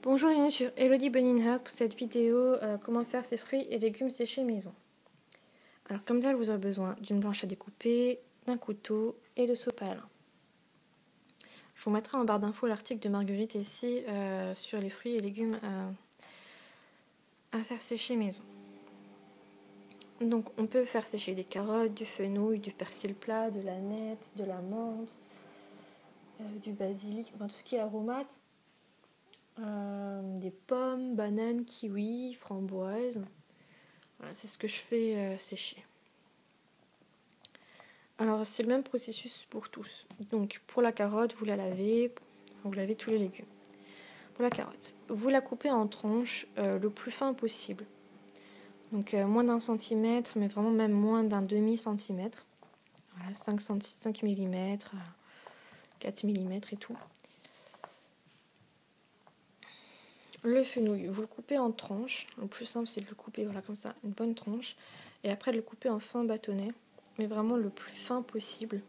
Bonjour, bienvenue sur Elodie Bunny Hub pour cette vidéo comment faire ses fruits et légumes séchés maison. Alors comme ça, vous aurez besoin d'une planche à découper, d'un couteau et de sopalin. Je vous mettrai en barre d'infos l'article de Marguerite ici sur les fruits et légumes à faire sécher maison. Donc on peut faire sécher des carottes, du fenouil, du persil plat, de la nette, de la menthe, du basilic, enfin tout ce qui est aromate. Des pommes, bananes, kiwis, framboises. Voilà, c'est ce que je fais sécher. Alors c'est le même processus pour tous. Donc pour la carotte, vous la lavez, vous lavez tous les légumes. Pour la carotte, vous la coupez en tranches le plus fin possible. Donc moins d'un centimètre, mais vraiment même moins d'un demi-centimètre. Voilà, 5 mm, 4 mm et tout. Le fenouil, vous le coupez en tranches. Le plus simple, c'est de le couper voilà, comme ça, une bonne tranche. Et après, de le couper en fin bâtonnet. Mais vraiment le plus fin possible.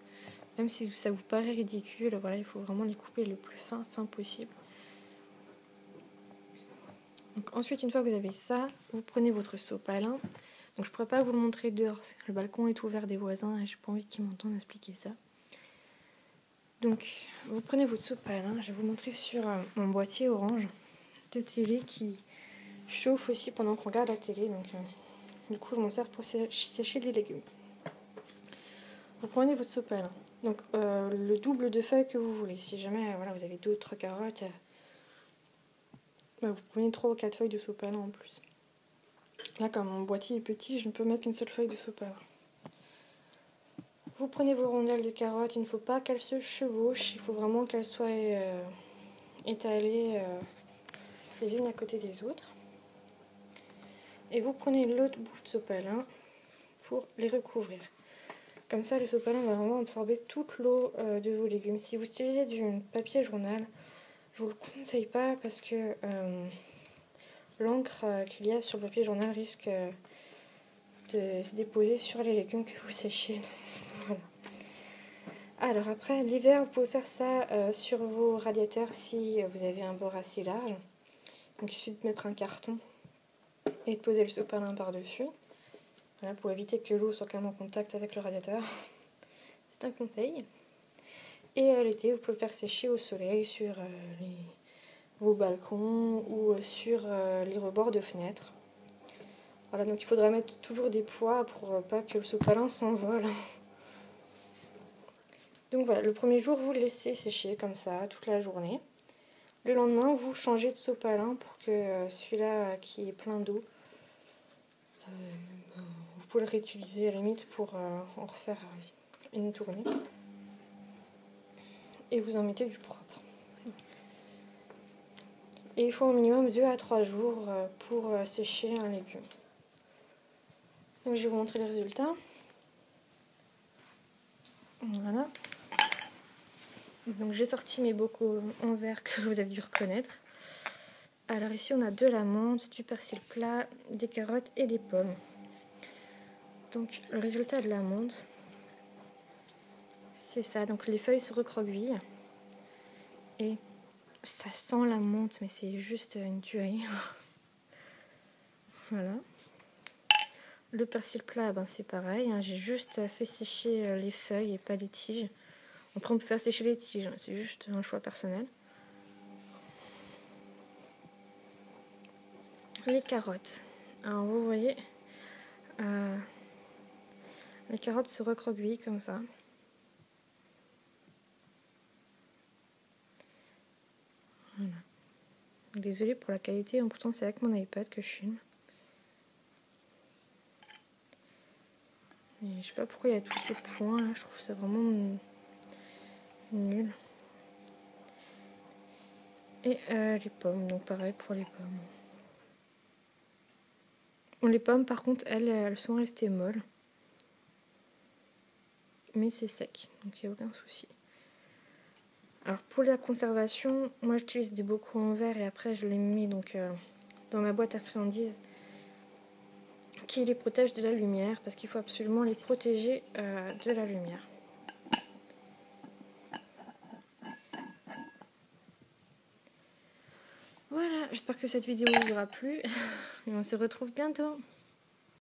Même si ça vous paraît ridicule, voilà, il faut vraiment les couper le plus fin possible. Donc, ensuite, une fois que vous avez ça, vous prenez votre sopalin. Donc, je ne pourrais pas vous le montrer dehors, parce que le balcon est ouvert des voisins et je n'ai pas envie qu'ils m'entendent expliquer ça. Donc, vous prenez votre sopalin. Je vais vous montrer sur mon boîtier orange de télé qui chauffe aussi pendant qu'on regarde la télé. Donc, du coup, je m'en sers pour sécher les légumes. Vous prenez votre sopalin. Donc, le double de feuilles que vous voulez. Si jamais voilà, vous avez d'autres carottes, vous prenez 3 ou 4 feuilles de sopalin en plus. Là, comme mon boîtier est petit, je ne peux mettre qu'une seule feuille de sopalin. Vous prenez vos rondelles de carottes. Il ne faut pas qu'elles se chevauchent. Il faut vraiment qu'elles soient étalées les unes à côté des autres. Et vous prenez l'autre bout de sopalin pour les recouvrir. Comme ça, le sopalin va vraiment absorber toute l'eau de vos légumes. Si vous utilisez du papier journal, je ne vous le conseille pas parce que l'encre qu'il y a sur le papier journal risque de se déposer sur les légumes que vous séchez. Voilà. Alors après, l'hiver, vous pouvez faire ça sur vos radiateurs si vous avez un bord assez large. Donc il suffit de mettre un carton et de poser le sopalin par-dessus. Voilà, pour éviter que l'eau soit quand même en contact avec le radiateur. C'est un conseil. Et l'été, vous pouvez le faire sécher au soleil sur vos balcons ou sur les rebords de fenêtres. Voilà, donc il faudra mettre toujours des poids pour pas que le sopalin s'envole. Donc voilà, le premier jour, vous le laissez sécher comme ça toute la journée. Le lendemain, vous changez de sopalin pour que celui-là qui est plein d'eau, vous pouvez le réutiliser à la limite pour en refaire une tournée. Et vous en mettez du propre. Et il faut au minimum 2 à 3 jours pour sécher un légume. Donc je vais vous montrer les résultats. Voilà. Donc j'ai sorti mes bocaux en verre que vous avez dû reconnaître. Alors ici on a de la menthe, du persil plat, des carottes et des pommes. Donc le résultat de la menthe, c'est ça. Donc les feuilles se recroquevillent et ça sent la menthe, mais c'est juste une tuerie. Voilà. Le persil plat, c'est pareil. J'ai juste fait sécher les feuilles et pas les tiges. Après, on peut faire sécher les tiges. C'est juste un choix personnel. Les carottes. Alors, vous voyez, les carottes se recroquevillent comme ça. Voilà. Désolée pour la qualité. Pourtant, c'est avec mon iPad que je filme. Et je sais pas pourquoi il y a tous ces points là. Je trouve ça vraiment nul. Et les pommes, donc pareil pour les pommes. Bon, les pommes, par contre, elles sont restées molles. Mais c'est sec, donc il n'y a aucun souci. Alors pour la conservation, moi j'utilise des bocaux en verre et après je les mets donc dans ma boîte à friandises qui les protège de la lumière parce qu'il faut absolument les protéger de la lumière. Voilà, j'espère que cette vidéo vous aura plu. Et on se retrouve bientôt.